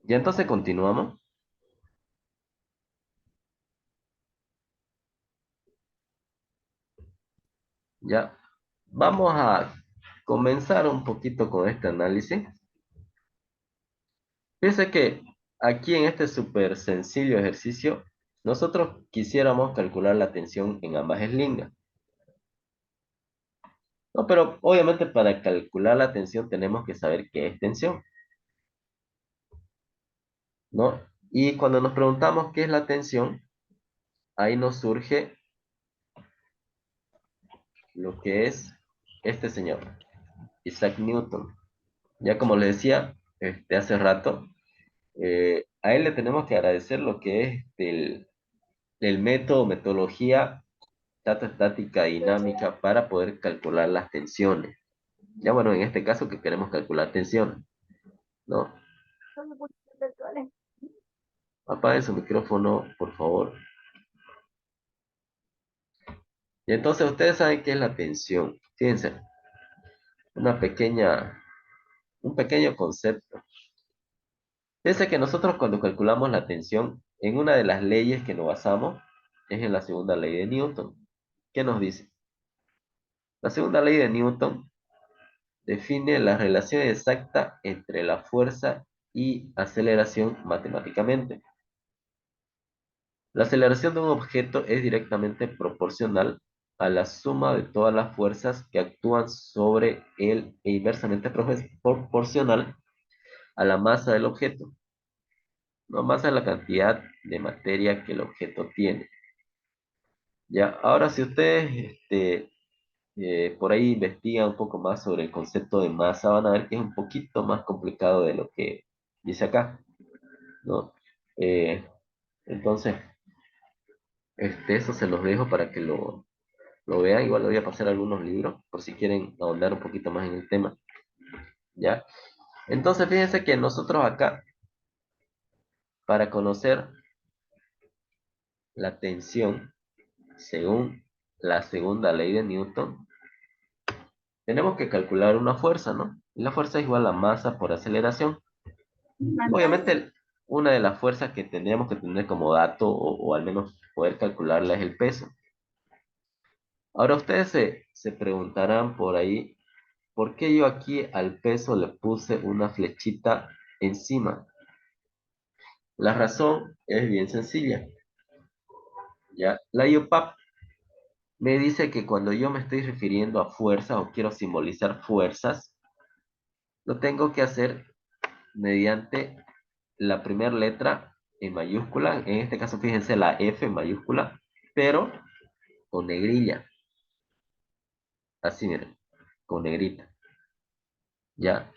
Y entonces continuamos. Ya vamos a comenzar un poquito con este análisis. Fíjense que aquí en este súper sencillo ejercicio, nosotros quisiéramos calcular la tensión en ambas eslingas. No, pero obviamente para calcular la tensión tenemos que saber qué es tensión, ¿no? Y cuando nos preguntamos qué es la tensión, ahí nos surge lo que es este señor, Isaac Newton. Ya como le decía hace rato, a él le tenemos que agradecer lo que es el método, metodología estática dinámica para poder calcular las tensiones. Ya bueno, en este caso que queremos calcular tensiones, ¿no? Apague su micrófono, por favor. Y entonces ustedes saben qué es la tensión. Fíjense, una pequeña, un pequeño concepto. Fíjense que nosotros cuando calculamos la tensión, en una de las leyes que nos basamos, es en la segunda ley de Newton. ¿Qué nos dice? La segunda ley de Newton define la relación exacta entre la fuerza y aceleración matemáticamente. La aceleración de un objeto es directamente proporcional a la suma de todas las fuerzas que actúan sobre él e inversamente proporcional a la masa del objeto, no más a la cantidad de materia que el objeto tiene. Ya, ahora si ustedes por ahí investigan un poco más sobre el concepto de masa, van a ver que es un poquito más complicado de lo que dice acá, ¿no? Eh, entonces, eso se los dejo para que lo vean. Igual le voy a pasar algunos libros por si quieren ahondar un poquito más en el tema, ¿ya? Entonces, fíjense que nosotros acá, para conocer la tensión, según la segunda ley de Newton, tenemos que calcular una fuerza, ¿no? Y la fuerza es igual a masa por aceleración. Obviamente, una de las fuerzas que tendríamos que tener como dato, o al menos poder calcularla, es el peso. Ahora ustedes se preguntarán por ahí, ¿por qué yo aquí al peso le puse una flechita encima? La razón es bien sencilla, ¿ya? La IUPAP me dice que cuando yo me estoy refiriendo a fuerzas o quiero simbolizar fuerzas, lo tengo que hacer mediante la primera letra en mayúscula, en este caso fíjense la F en mayúscula, pero con negrilla, así miren, con negrita, ¿ya?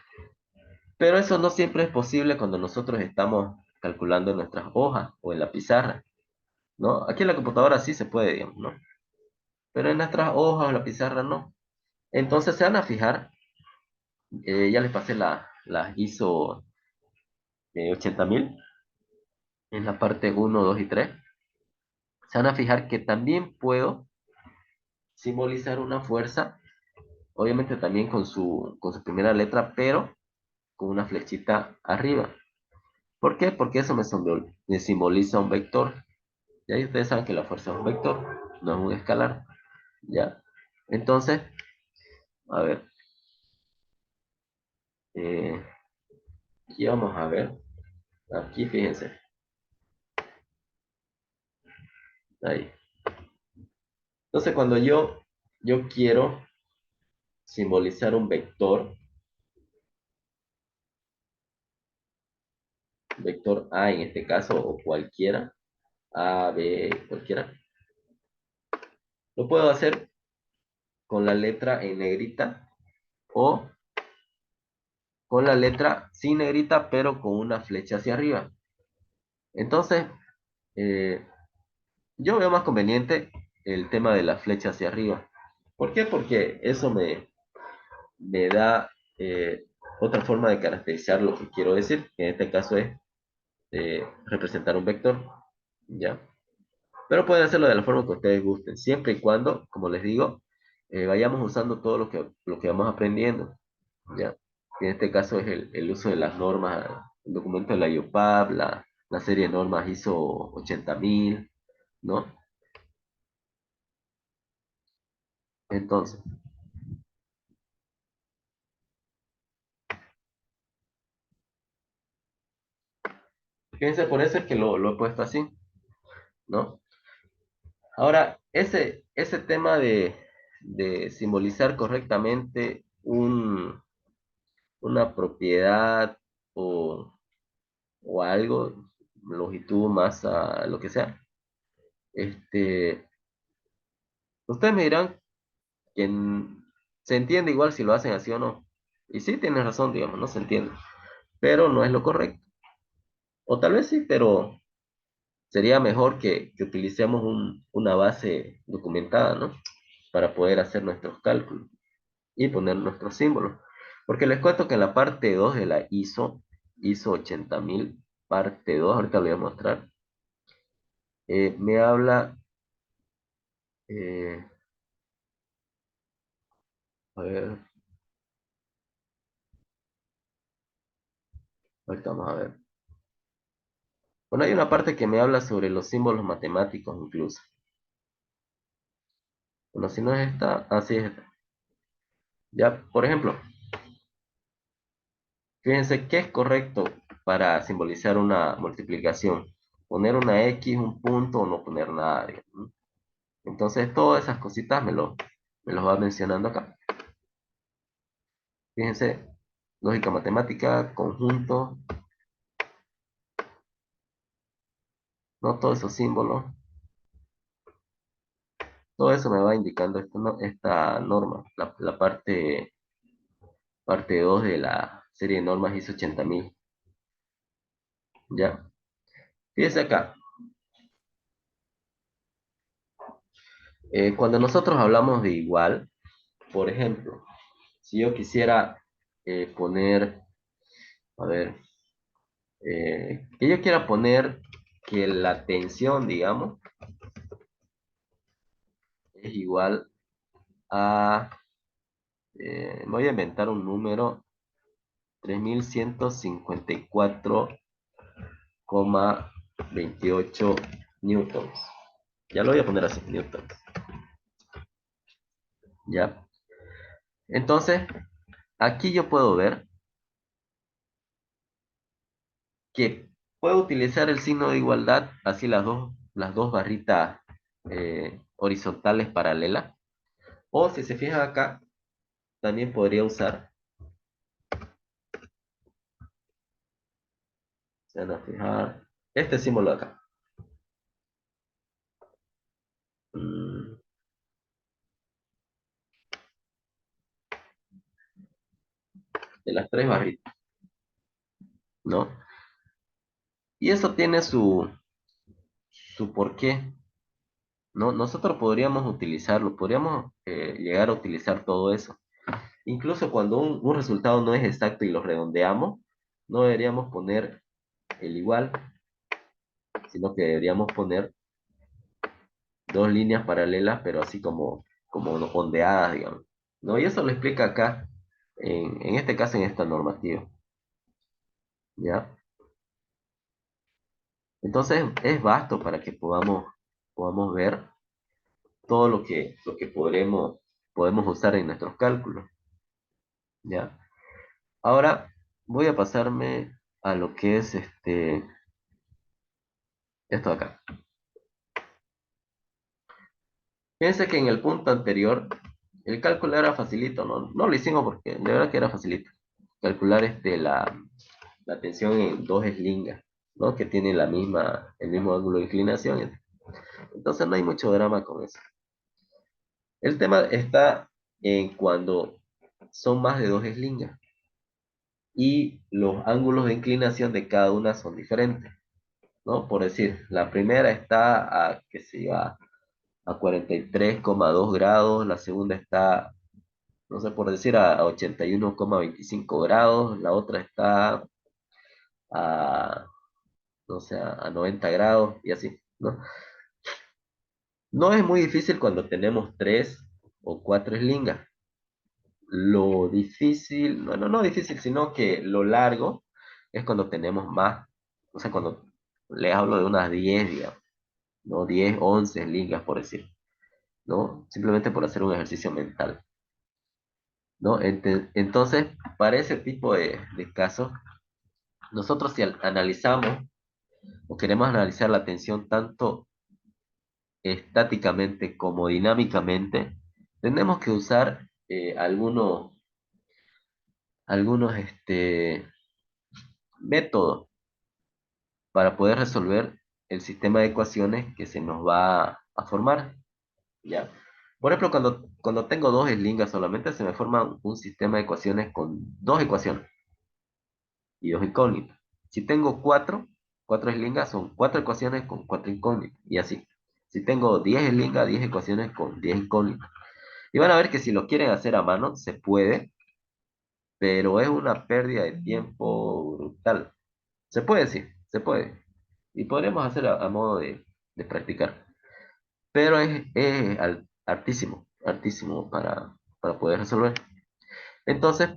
Pero eso no siempre es posible cuando nosotros estamos calculando en nuestras hojas o en la pizarra, ¿no? Aquí en la computadora sí se puede, digamos, ¿no? Pero en nuestras hojas o la pizarra no. Entonces se van a fijar, ya les pasé la ISO 80.000 en la parte uno 2 y 3. Se van a fijar que también puedo simbolizar una fuerza, obviamente también con su primera letra, pero con una flechita arriba. ¿Por qué? Porque eso me simboliza un vector. Ya ustedes saben que la fuerza es un vector, no es un escalar. ¿Ya? Entonces, a ver, eh, aquí vamos a ver. Aquí fíjense. Ahí. Entonces, cuando yo quiero simbolizar un vector A en este caso, o cualquiera, A, B, cualquiera, lo puedo hacer con la letra en negrita o con la letra sin negrita, pero con una flecha hacia arriba. Entonces, eh, yo veo más conveniente el tema de la flecha hacia arriba. ¿Por qué? Porque eso me da otra forma de caracterizar lo que quiero decir, que en este caso es representar un vector, ¿ya? Pero pueden hacerlo de la forma que ustedes gusten, siempre y cuando, como les digo, vayamos usando todo lo que vamos aprendiendo, ¿ya? Que en este caso es el uso de las normas el documento de la IOPAP, la serie de normas ISO 80.000, ¿no? Entonces, fíjense, por eso es que lo he puesto así, ¿no? Ahora, ese tema de simbolizar correctamente una propiedad o, o algo, longitud, masa, lo que sea, este, ustedes me dirán que se entiende igual si lo hacen así o no. Y sí, tienes razón, digamos, no se entiende, pero no es lo correcto. O tal vez sí, pero sería mejor que utilicemos una base documentada, ¿no? Para poder hacer nuestros cálculos y poner nuestros símbolos. Porque les cuento que en la parte 2 de la ISO 80.000 parte 2 ahorita lo voy a mostrar, me habla, eh, a ver, ahorita vamos a ver. Bueno, hay una parte que me habla sobre los símbolos matemáticos incluso. Bueno, si no es esta, así es esta. Ya, por ejemplo, fíjense qué es correcto para simbolizar una multiplicación. Poner una X, un punto o no poner nada, digamos, ¿no? Entonces, todas esas cositas me los va mencionando acá. Fíjense, lógica matemática, conjunto, ¿no? Todos esos símbolos, todo eso me va indicando esta norma, la parte 2 de la serie de normas ISO 80.000. ¿Ya? Fíjense acá, cuando nosotros hablamos de igual, por ejemplo, si yo quisiera poner, a ver, que yo quiera poner que la tensión, digamos, es igual a, voy a inventar un número, 3154,28 newtons. Ya lo voy a poner así, newtons. Ya. Entonces, aquí yo puedo ver que puedo utilizar el signo de igualdad, así las dos barritas horizontales paralelas. O si se fijan acá, también podría usar, se van a fijar, este símbolo acá. Mm, de las tres barritas, ¿no? Y eso tiene su porqué, ¿no? Nosotros podríamos utilizarlo, podríamos llegar a utilizar todo eso. Incluso cuando un resultado no es exacto y lo redondeamos, no deberíamos poner el igual, sino que deberíamos poner dos líneas paralelas, pero así como ondeadas, digamos. ¿No? Y eso lo explica acá, en este caso, en esta normativa. ¿Ya? Entonces es vasto para que podamos ver todo lo que podemos usar en nuestros cálculos. ¿Ya? Ahora voy a pasarme a lo que es esto de acá. Fíjense que en el punto anterior el cálculo era facilito, ¿no? No lo hicimos porque de verdad que era facilito. Calcular la tensión en dos eslingas, ¿no? Que tienen el mismo ángulo de inclinación. Entonces no hay mucho drama con eso. El tema está en cuando son más de dos eslingas y los ángulos de inclinación de cada una son diferentes, ¿no? Por decir, la primera está a, que se va a 43,2 grados, la segunda está, no sé, por decir, a 81,25 grados, la otra está a, no sé, a 90 grados y así, ¿no? No es muy difícil cuando tenemos tres o cuatro eslingas. Lo difícil, no difícil, sino que lo largo es cuando tenemos más, o sea, cuando les hablo de unas 10 digamos, ¿no? 10 11 ligas, por decir, ¿no? Simplemente por hacer un ejercicio mental, ¿no? Entonces, para ese tipo de casos, nosotros si analizamos o queremos analizar la atención tanto estáticamente como dinámicamente, tenemos que usar algunos métodos para poder resolver el sistema de ecuaciones que se nos va a formar, ¿ya? Por ejemplo, cuando tengo dos eslingas solamente se me forma un sistema de ecuaciones con dos ecuaciones y dos incógnitas. Si tengo cuatro eslingas son cuatro ecuaciones con cuatro incógnitas y así. Si tengo 10 eslingas, 10 ecuaciones con 10 incógnitas. Y van a ver que si lo quieren hacer a mano, se puede, pero es una pérdida de tiempo brutal. Se puede, sí, se puede. Y podríamos hacer a modo de practicar. Pero es altísimo, altísimo para poder resolver. Entonces,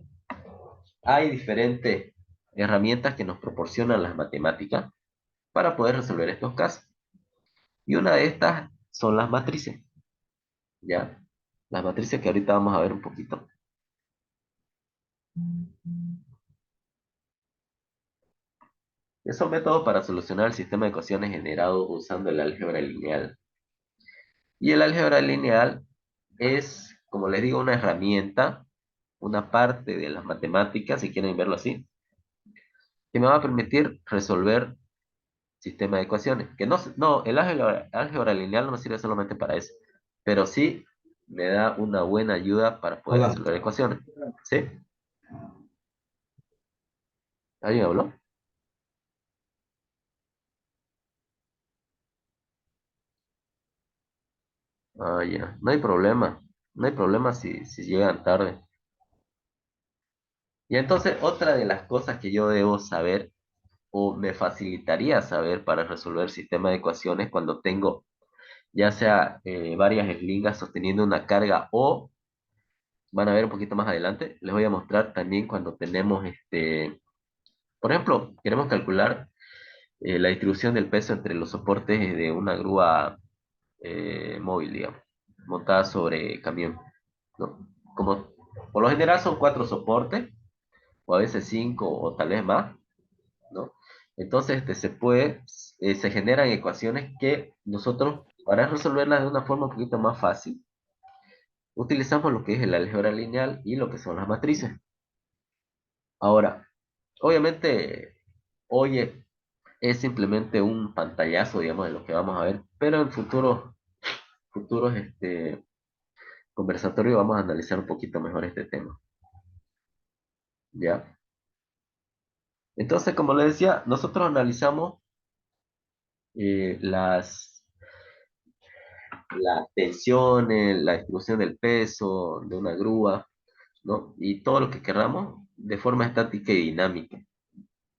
hay diferentes herramientas que nos proporcionan las matemáticas para poder resolver estos casos. Y una de estas son las matrices, ¿ya? Las matrices que ahorita vamos a ver un poquito. Son métodos para solucionar el sistema de ecuaciones generado usando el álgebra lineal. Y el álgebra lineal es, como les digo, una herramienta, una parte de las matemáticas, si quieren verlo así, que me va a permitir resolver sistemas de ecuaciones. Que no, el álgebra lineal no me sirve solamente para eso, pero sí me da una buena ayuda para poder Hola. resolver ecuaciones. ¿Sí? ¿Alguien habló? Ah, ya. No hay problema. No hay problema si llegan tarde. Y entonces, otra de las cosas que yo debo saber o me facilitaría saber para resolver sistemas de ecuaciones cuando tengo ya sea varias eslingas sosteniendo una carga o van a ver un poquito más adelante, les voy a mostrar también cuando tenemos por ejemplo, queremos calcular la distribución del peso entre los soportes de una grúa móvil, digamos, montada sobre camión, ¿no? Como por lo general son cuatro soportes, o a veces cinco, o tal vez más, ¿no? Entonces, se generan ecuaciones que nosotros, para resolverlas de una forma un poquito más fácil, utilizamos lo que es el álgebra lineal y lo que son las matrices. Ahora, obviamente, hoy es simplemente un pantallazo, digamos, de lo que vamos a ver, pero en futuros conversatorios vamos a analizar un poquito mejor este tema, ¿ya? Entonces, como les decía, nosotros analizamos las tensiones, la distribución del peso de una grúa, ¿no? Y todo lo que queramos de forma estática y dinámica,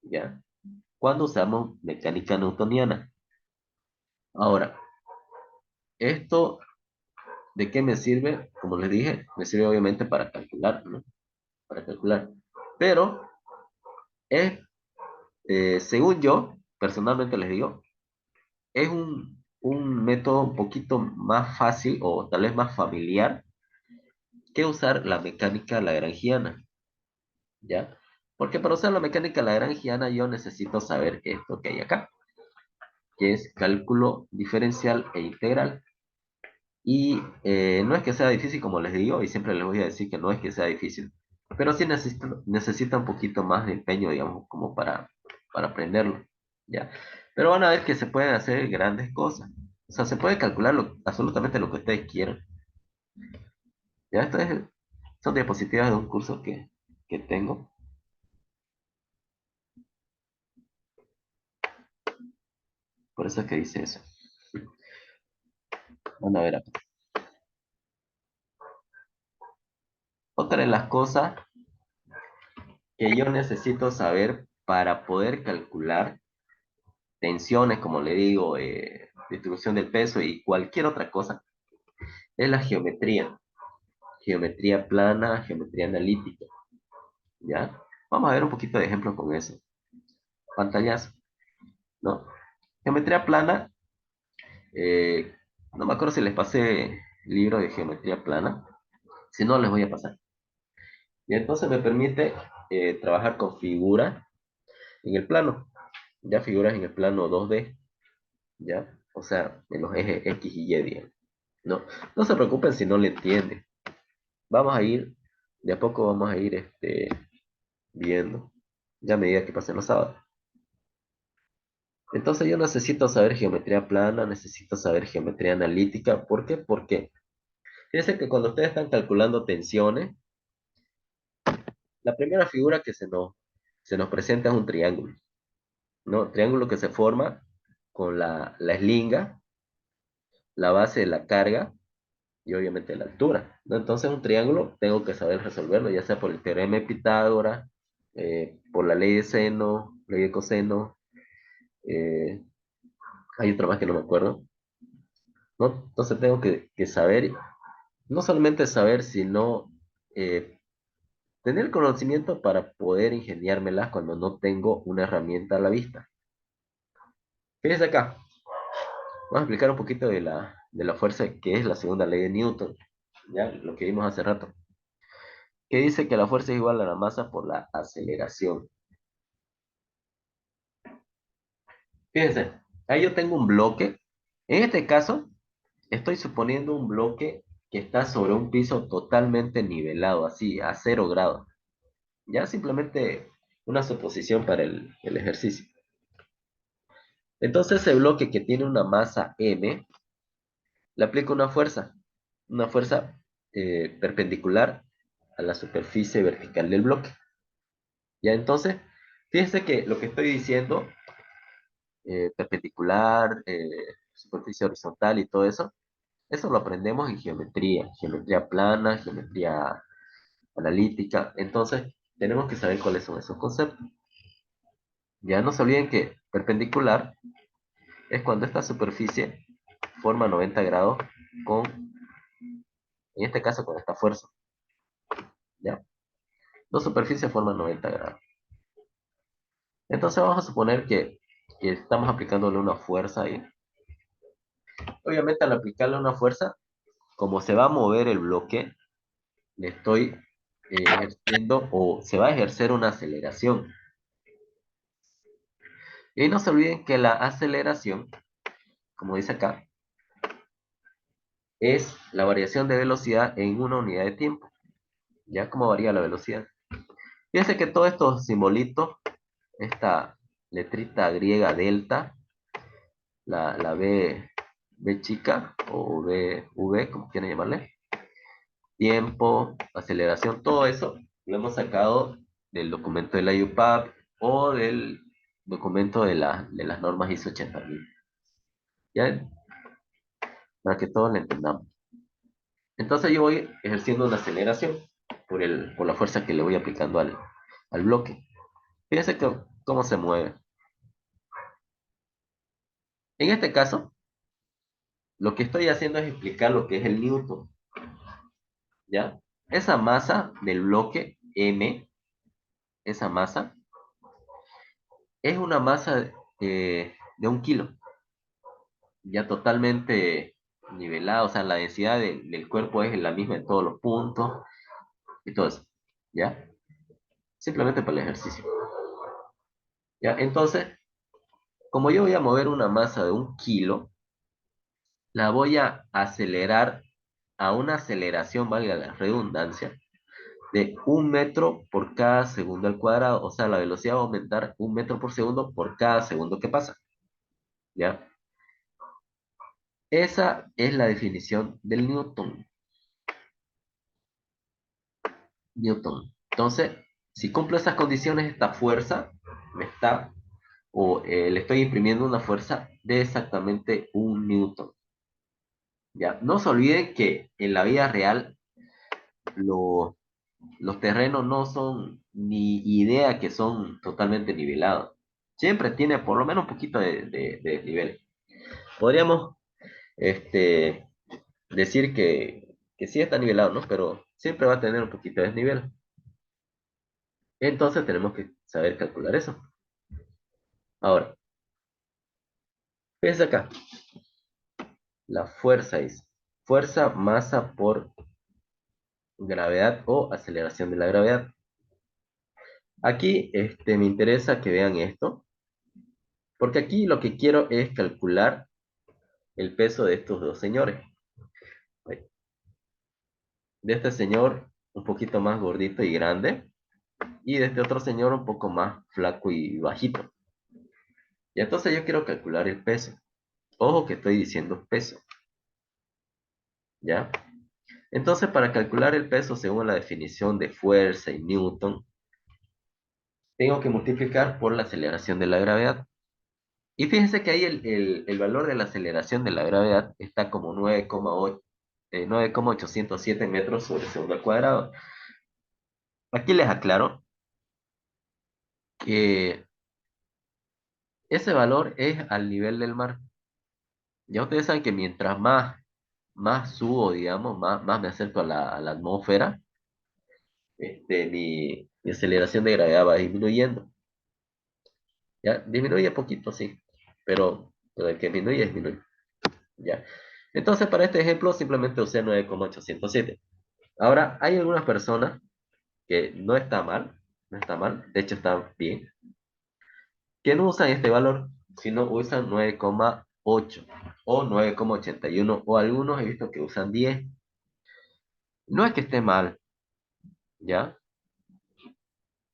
¿ya? Cuando usamos mecánica newtoniana. Ahora, ¿esto de qué me sirve? Como les dije, me sirve obviamente para calcular, ¿no? Para calcular. Pero es, según yo, personalmente les digo, es un método un poquito más fácil o tal vez más familiar que usar la mecánica lagrangiana, ¿ya? Porque para usar la mecánica lagrangiana yo necesito saber esto que hay acá, que es cálculo diferencial e integral. Y no es que sea difícil, como les digo, y siempre les voy a decir que no es que sea difícil, pero sí necesita un poquito más de empeño, digamos, como para aprenderlo, ¿ya? Pero van a ver que se pueden hacer grandes cosas. O sea, se puede calcular absolutamente lo que ustedes quieran. Ya, son diapositivas de un curso que tengo. Por eso es que dice eso. Van a ver acá. Otra de las cosas que yo necesito saber para poder calcular tensiones, como le digo, distribución del peso y cualquier otra cosa, es la geometría. Geometría plana, geometría analítica, ¿ya? Vamos a ver un poquito de ejemplos con eso. pantallazo, ¿no? Geometría plana, no me acuerdo si les pasé el libro de geometría plana, si no les voy a pasar. Y entonces me permite trabajar con figuras en el plano, ya figuras en el plano 2D, ¿ya? O sea, en los ejes X y Y, digamos. No, no se preocupen si no le entienden. Vamos a ir, de a poco vamos a ir viendo, ya a medida que pasen los sábados. Entonces yo necesito saber geometría plana, necesito saber geometría analítica. ¿Por qué? Porque fíjense que cuando ustedes están calculando tensiones, la primera figura que se nos presenta es un triángulo, ¿no? Triángulo que se forma con la eslinga, la base de la carga y obviamente la altura, ¿no? Entonces un triángulo tengo que saber resolverlo, ya sea por el teorema de Pitágoras, por la ley de seno, ley de coseno, eh, hay otra más que no me acuerdo, ¿no? Entonces tengo que saber, no solamente saber, sino eh, tener el conocimiento para poder ingeniármelas cuando no tengo una herramienta a la vista. Fíjense acá, vamos a explicar un poquito de la fuerza que es la segunda ley de Newton, ¿ya? Lo que vimos hace rato, que dice que la fuerza es igual a la masa por la aceleración. Fíjense, ahí yo tengo un bloque. En este caso, estoy suponiendo un bloque que está sobre un piso totalmente nivelado, así, a 0 grados. Ya simplemente una suposición para el ejercicio. Entonces, ese bloque que tiene una masa m, le aplico una fuerza perpendicular a la superficie vertical del bloque. Ya entonces, fíjense que lo que estoy diciendo, perpendicular, superficie horizontal y todo eso lo aprendemos en geometría plana, geometría analítica. Entonces, tenemos que saber cuáles son esos conceptos. Ya no se olviden que perpendicular es cuando esta superficie forma 90 grados con, en este caso, con esta fuerza. ¿Ya? Dos superficies forman 90 grados. Entonces vamos a suponer que estamos aplicándole una fuerza ahí. Obviamente al aplicarle una fuerza, como se va a mover el bloque, le estoy ejerciendo o se va a ejercer una aceleración. Y no se olviden que la aceleración, como dice acá, es la variación de velocidad en una unidad de tiempo. ¿Ya? ¿Cómo varía la velocidad? Fíjense que todos estos simbolitos, esta letrita griega delta, la B chica o V, como quieran llamarle, tiempo, aceleración, todo eso lo hemos sacado del documento de la IUPAC o del documento de las normas ISO 80000. ¿Ya? Para que todos lo entendamos. Entonces yo voy ejerciendo una aceleración por la fuerza que le voy aplicando al bloque. Fíjense cómo se mueve. En este caso, lo que estoy haciendo es explicar lo que es el Newton, ¿ya? Esa masa del bloque M, esa masa, es una masa de 1 kilo, ya totalmente nivelada, o sea, la densidad del cuerpo es la misma en todos los puntos y todo eso, ¿ya? Simplemente para el ejercicio, ¿ya? Entonces, como yo voy a mover una masa de 1 kilo, la voy a acelerar a una aceleración, valga la redundancia, de 1 metro por cada segundo al cuadrado. O sea, la velocidad va a aumentar 1 metro por segundo por cada segundo que pasa. ¿Ya? Esa es la definición del Newton. Newton. Entonces, si cumplo esas condiciones, esta fuerza me está, le estoy imprimiendo una fuerza de exactamente 1 Newton. ¿Ya? No se olviden que en la vida real lo- los terrenos no son ni idea que son totalmente nivelados. Siempre tiene por lo menos un poquito de desnivel. Podríamos este, decir que sí está nivelado, ¿no? Pero siempre va a tener un poquito de desnivel. Entonces tenemos que saber calcular eso. Ahora, fíjense acá, la fuerza es fuerza, masa por gravedad o aceleración de la gravedad. Aquí me interesa que vean esto, porque aquí lo que quiero es calcular el peso de estos dos señores. De este señor un poquito más gordito y grande, y de este otro señor un poco más flaco y bajito. Y entonces yo quiero calcular el peso. Ojo que estoy diciendo peso, ¿ya? Entonces, para calcular el peso según la definición de fuerza y Newton, tengo que multiplicar por la aceleración de la gravedad. Y fíjense que ahí el valor de la aceleración de la gravedad está como 9,807 metros sobre segundo al cuadrado. Aquí les aclaro que ese valor es al nivel del mar. Ya ustedes saben que mientras más subo, digamos, más me acerco a la atmósfera, mi aceleración de gravedad va disminuyendo. Ya, disminuye poquito, sí, pero el que disminuye. Ya. Entonces, para este ejemplo, simplemente usé 9,807. Ahora, hay algunas personas que no está mal, no está mal, de hecho está bien, que no usan este valor, sino usan 9,8 o 9,81 o algunos he visto que usan 10. No es que esté mal, ¿ya?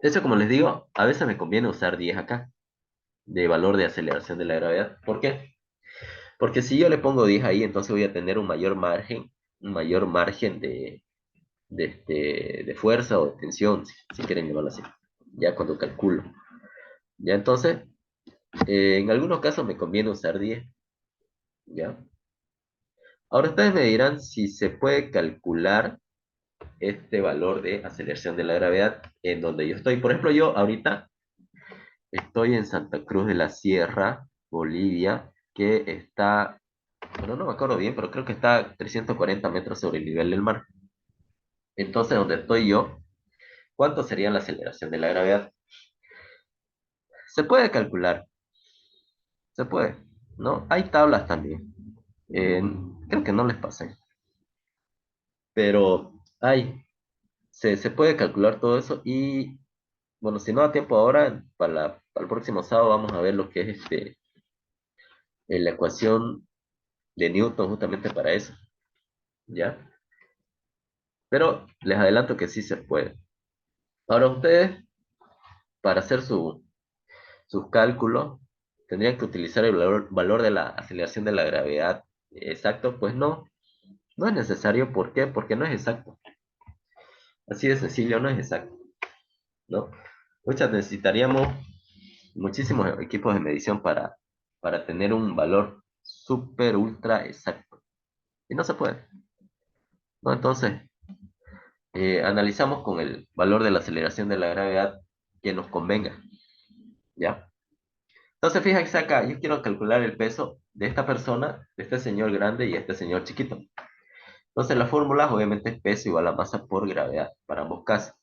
De hecho, como les digo, a veces me conviene usar 10 acá, de valor de aceleración de la gravedad. ¿Por qué? Porque si yo le pongo 10 ahí, entonces voy a tener un mayor margen de fuerza o de tensión, si quieren llamarlo así, ya cuando calculo. Ya entonces, en algunos casos me conviene usar 10, ¿ya? Ahora ustedes me dirán si se puede calcular este valor de aceleración de la gravedad en donde yo estoy. Por ejemplo, yo ahorita estoy en Santa Cruz de la Sierra, Bolivia, que está, bueno, no me acuerdo bien, pero creo que está a 340 metros sobre el nivel del mar. Entonces, donde estoy yo, ¿cuánto sería la aceleración de la gravedad? Se puede calcular, se puede, ¿no? Hay tablas también. Eh, Creo que no les pasé, pero se puede calcular todo eso y, bueno, si no da tiempo ahora, para el próximo sábado vamos a ver lo que es la ecuación de Newton justamente para eso, ¿ya? Pero les adelanto que sí se puede. Ahora ustedes, para hacer sus cálculos, tendrían que utilizar el valor de la aceleración de la gravedad exacto, pues no, no es necesario. ¿Por qué? Porque no es exacto. Así de sencillo, no es exacto, ¿no? Muchas necesitaríamos muchísimos equipos de medición para tener un valor súper ultra exacto. Y no se puede, ¿no? Entonces, analizamos con el valor de la aceleración de la gravedad que nos convenga, ¿ya? Entonces, fíjense acá, yo quiero calcular el peso de esta persona, de este señor grande y este señor chiquito. Entonces, la fórmula obviamente es peso igual a masa por gravedad para ambos casos.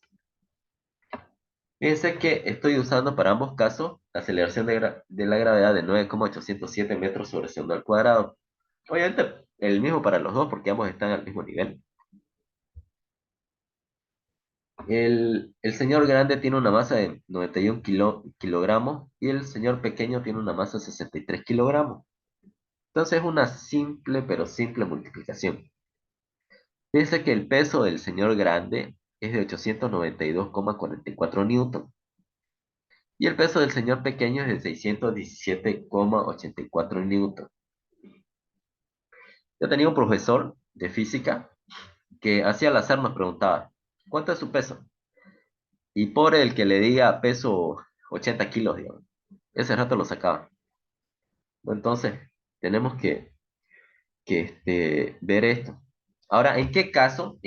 Fíjense que estoy usando para ambos casos la aceleración de la gravedad de 9,807 metros sobre segundo al cuadrado. Obviamente, el mismo para los dos porque ambos están al mismo nivel. El señor grande tiene una masa de 91 kilogramos y el señor pequeño tiene una masa de 63 kilogramos. Entonces es una simple pero simple multiplicación. Fíjense que el peso del señor grande es de 892,44 newton y el peso del señor pequeño es de 617,84 newton. Yo tenía un profesor de física que hacía al azar nos preguntaba, ¿cuánto es su peso? Y por el que le diga peso 80 kilos, digamos. Ese rato lo sacaba. Entonces, tenemos que ver esto. Ahora, ¿en qué caso,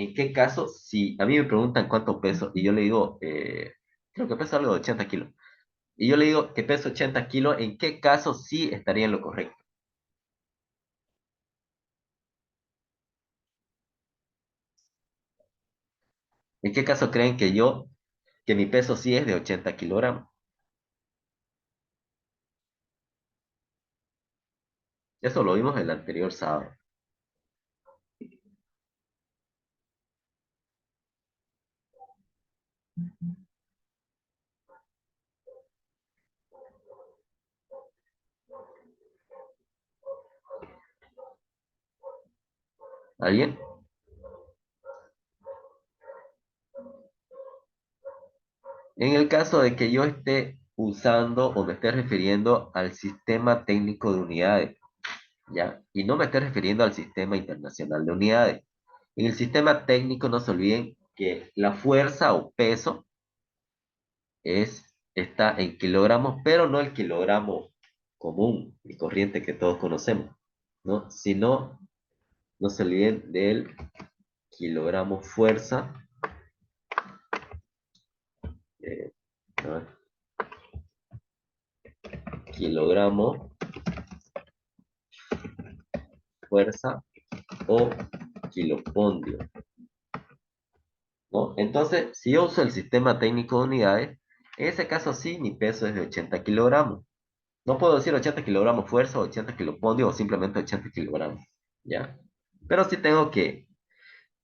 si a mí me preguntan cuánto peso y yo le digo, creo que peso algo de 80 kilos, y yo le digo que peso 80 kilos, ¿en qué caso sí estaría en lo correcto? ¿En qué caso creen que mi peso sí es de 80 kilogramos? Eso lo vimos el anterior sábado. ¿Alguien? En el caso de que yo esté usando o me esté refiriendo al sistema técnico de unidades, ¿ya? Y no me esté refiriendo al sistema internacional de unidades. En el sistema técnico no se olviden que la fuerza o peso está en kilogramos, pero no el kilogramo común y corriente que todos conocemos, ¿no? Sino, no se olviden del kilogramo fuerza, eh, a ver, kilogramo fuerza o kilopondio, ¿no? Entonces, si yo uso el sistema técnico de unidades, en ese caso sí, mi peso es de 80 kilogramos. No puedo decir 80 kilogramos fuerza, 80 kilopondio o simplemente 80 kilogramos, ¿ya? Pero sí tengo que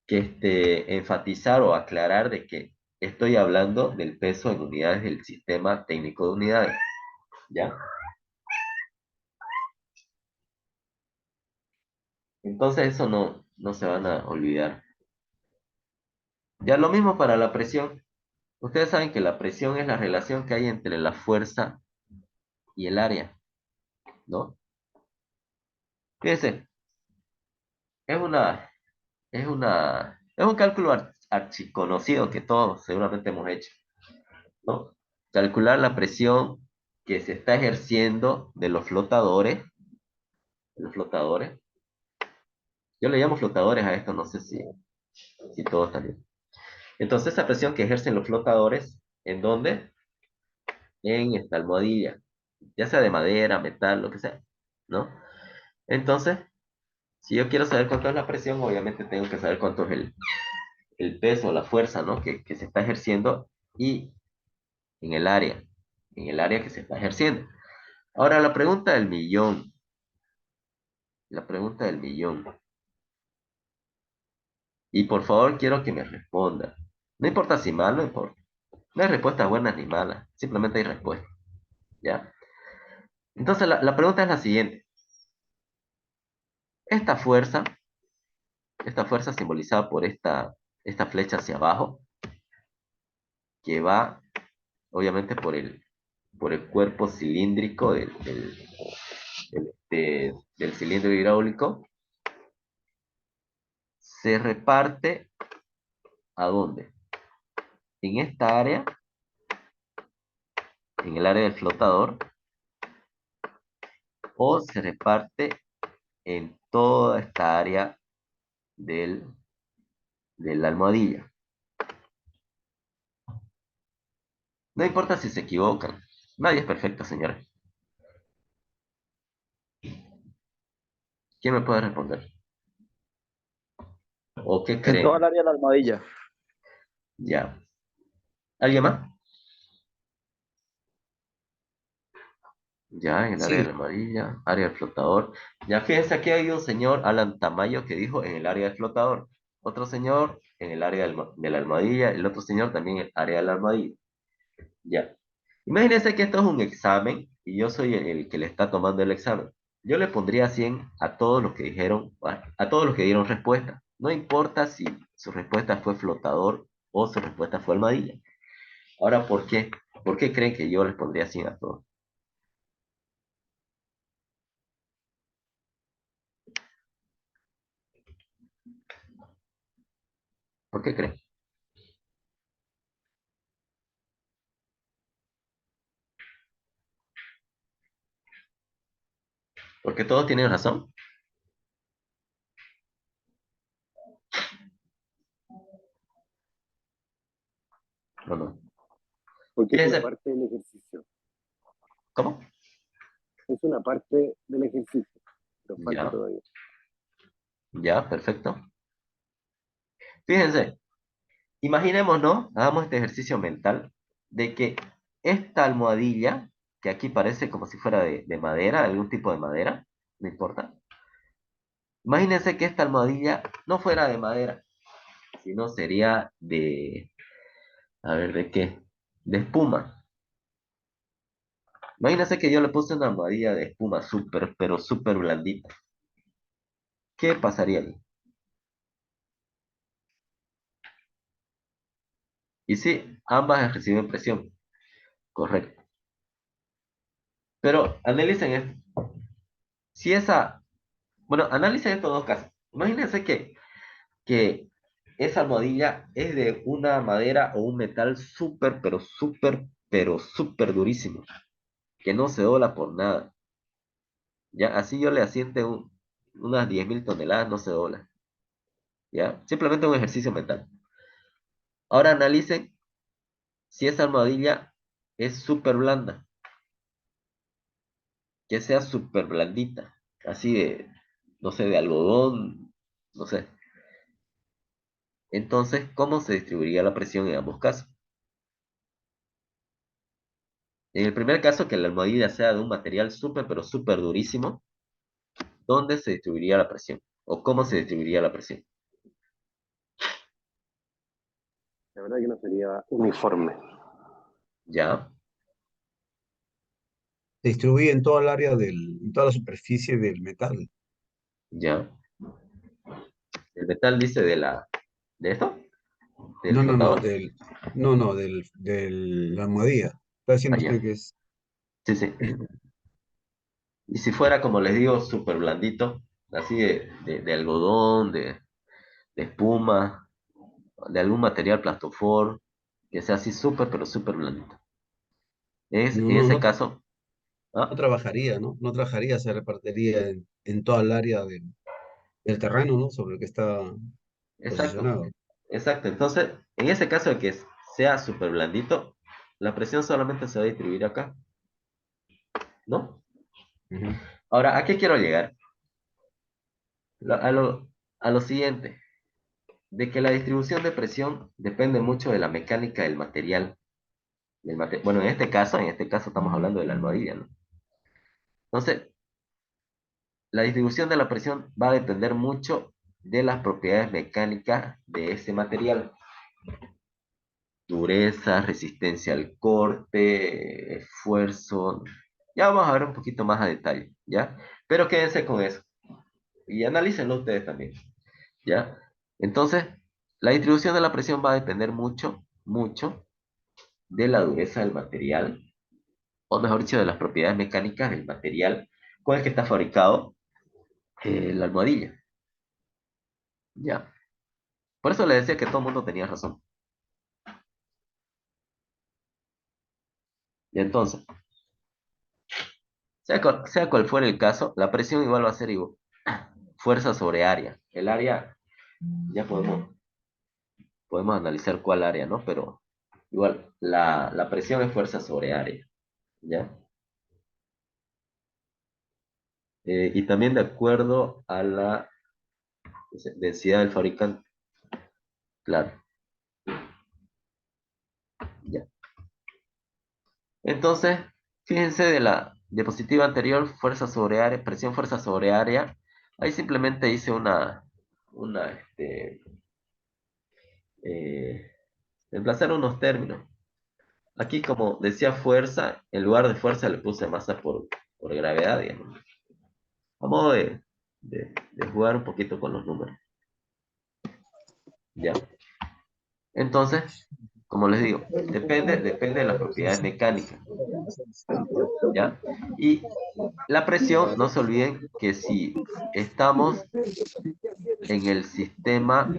enfatizar o aclarar de que estoy hablando del peso en unidades del sistema técnico de unidades, ¿ya? Entonces eso no se van a olvidar. Ya lo mismo para la presión. Ustedes saben que la presión es la relación que hay entre la fuerza y el área, ¿no? Fíjense, es una, es un cálculo archiconocido que todos seguramente hemos hecho, ¿no? Calcular la presión que se está ejerciendo de los flotadores. Yo le llamo flotadores a esto, no sé si todo está bien. Entonces, esa presión que ejercen los flotadores, ¿en dónde? En esta almohadilla, ya sea de madera, metal, lo que sea, ¿no? Entonces, si yo quiero saber cuánto es la presión, obviamente tengo que saber cuánto es el peso, la fuerza, ¿no? Que se está ejerciendo y en en el área que se está ejerciendo. Ahora, la pregunta del millón, y por favor quiero que me responda. No importa si mal, no importa. No hay respuestas buenas ni malas, simplemente hay respuestas, ¿ya? Entonces, la pregunta es la siguiente. Esta fuerza, esta fuerza simbolizada por esta flecha hacia abajo, que va obviamente por el cuerpo cilíndrico del cilindro hidráulico, se reparte ¿a dónde? En esta área, en el área del flotador, o se reparte en toda esta área del, de la almohadilla. No importa si se equivocan. Nadie es perfecto, señores. ¿Quién me puede responder? ¿O qué En toda creen? el área de la almohadilla. Ya. ¿Alguien más? Ya, en el área de Sí. la almohadilla, área del flotador. Ya, fíjense, aquí hay un señor, Alan Tamayo, que dijo en el área del flotador. Otro señor en el área de la almohadilla. El otro señor también en el área de la almohadilla. Ya. Imagínense que esto es un examen y yo soy el que le está tomando el examen. Yo le pondría 100 a todos los que dijeron, a todos los que dieron respuesta. No importa si su respuesta fue flotador o su respuesta fue almohadilla. Ahora, ¿por qué? ¿Por qué creen que yo les pondría 100 a todos? ¿Por qué creen? ¿Porque todos tienen razón? ¿O no? Porque es una Fíjense, parte del ejercicio. ¿cómo? Es una parte del ejercicio. Pero falta Ya, todavía. ya, perfecto. Fíjense, imaginémonos, hagamos este ejercicio mental de que esta almohadilla, que aquí parece como si fuera de madera, algún tipo de madera, no importa. Imagínense que esta almohadilla no fuera de madera, sino sería de, a ver, ¿de qué? De espuma. Imagínense que yo le puse una almohadilla de espuma súper, pero súper blandita. ¿Qué pasaría ahí? Y sí, ambas reciben presión, correcto. Pero analicen esto. Si esa, bueno, analicen estos dos casos. Imagínense que esa almohadilla es de una madera o un metal súper, pero súper durísimo, que no se dobla por nada. Ya, así yo le asiente unas 10.000 toneladas, no se dobla. Ya, simplemente un ejercicio mental. Ahora analicen si esa almohadilla es súper blanda, que sea súper blandita, así de, no sé, de algodón, no sé. Entonces, ¿cómo se distribuiría la presión en ambos casos? En el primer caso, que la almohadilla sea de un material súper, pero súper durísimo, ¿dónde se distribuiría la presión? ¿O cómo se distribuiría la presión? La verdad que no sería uniforme. ¿Ya? Se distribuye en toda el área en toda la superficie del metal. ¿Ya? El metal dice ¿de esto? ¿Del No, no, no, flotador? la almohadilla. Está diciendo Allá. usted que es. Sí, sí. Y si fuera, como les digo, súper blandito, así de algodón, de espuma, de algún material plastofor, que sea así súper, pero súper blandito. No, En no, ese no, caso, no ¿ah? trabajaría, ¿no? No trabajaría, se repartiría en toda el área del terreno, ¿no? Sobre el que está Exacto, posicionado. exacto. Entonces, en ese caso de que sea súper blandito, la presión solamente se va a distribuir acá, ¿no? Ujú. Ahora, ¿a qué quiero llegar? Lo- A lo, a lo siguiente, de que la distribución de presión depende mucho de la mecánica del material. Bueno, en este caso estamos hablando de la almohadilla, ¿no? Entonces, la distribución de la presión va a depender mucho de las propiedades mecánicas de ese material. Dureza, resistencia al corte, esfuerzo. Ya vamos a ver un poquito más a detalle, ¿ya? Pero quédense con eso y analícenlo ustedes también, ¿ya? Entonces, la distribución de la presión va a depender mucho, mucho de la dureza del material, o mejor dicho, de las propiedades mecánicas del material con el que está fabricado la almohadilla, ¿ya? Por eso le decía que todo el mundo tenía razón. Y entonces, sea cual fuera el caso, la presión igual va a ser igual, fuerza sobre área. El área, ya podemos analizar cuál área, ¿no? Pero igual, la presión es fuerza sobre área, ¿ya? Y también de acuerdo a la densidad del fabricante, claro, ya. Entonces, fíjense de la diapositiva anterior, fuerza sobre área, presión, fuerza sobre área. Ahí simplemente hice eh, reemplazar unos términos. Aquí, como decía fuerza, en lugar de fuerza le puse masa por gravedad, digamos. A modo de jugar un poquito con los números. ¿Ya? Entonces, como les digo, depende de las propiedades mecánicas. ¿Ya? Y la presión, no se olviden que si estamos en el sistema,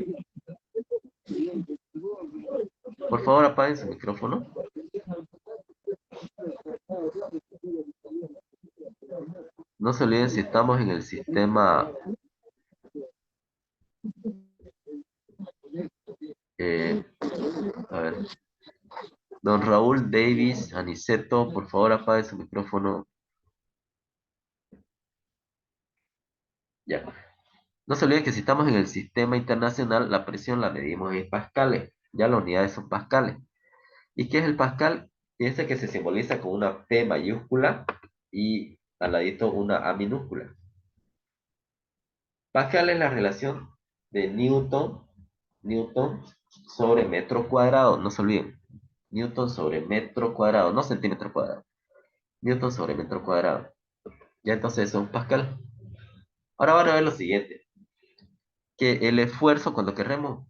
por favor apaguen su micrófono. No se olviden si estamos en el sistema, eh, a ver, don Raúl Davis Aniceto, por favor apague su micrófono. Ya. No se olviden que si estamos en el sistema internacional, la presión la medimos en pascales. Ya las unidades son pascales. ¿Y qué es el pascal? Piensa que se simboliza con una P mayúscula y al ladito una A minúscula. Pascal es la relación de Newton sobre metro cuadrado, no se olviden. Newton sobre metro cuadrado, no centímetro cuadrado. Newton sobre metro cuadrado. Ya entonces eso es un Pascal. Ahora van a ver lo siguiente, que el esfuerzo, cuando querramos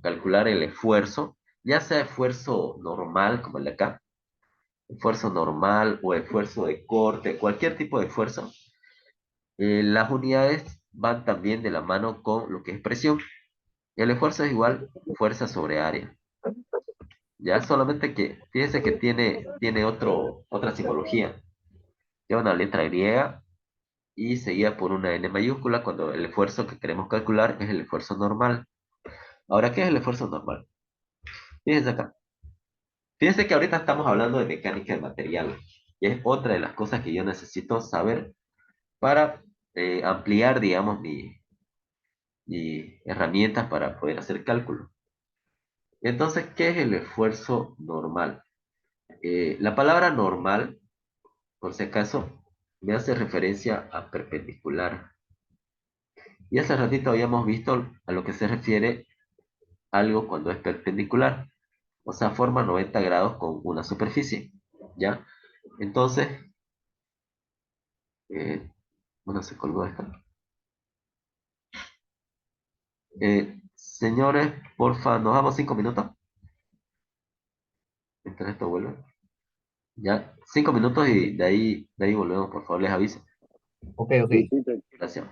calcular el esfuerzo, ya sea esfuerzo normal, como el de acá, esfuerzo normal o esfuerzo de corte, cualquier tipo de esfuerzo, las unidades van también de la mano con lo que es presión. El esfuerzo es igual fuerza sobre área. Ya solamente que, fíjense que tiene otra simbología. Tiene una letra griega y seguida por una N mayúscula cuando el esfuerzo que queremos calcular es el esfuerzo normal. Ahora, ¿qué es el esfuerzo normal? Fíjense acá. Fíjense que ahorita estamos hablando de mecánica de material, y es otra de las cosas que yo necesito saber para ampliar, digamos, mi herramientas para poder hacer cálculo. Entonces, ¿qué es el esfuerzo normal? La palabra normal, por si acaso, me hace referencia a perpendicular. Y hace ratito habíamos visto a lo que se refiere algo cuando es perpendicular, o sea, forma 90 grados con una superficie, ¿ya? Entonces, bueno, se colgó esta. Señores, porfa, nos damos 5 minutos, mientras esto vuelve. Ya, 5 minutos y de ahí volvemos, por favor, les aviso. Ok, ok. Sí, sí, Gracias.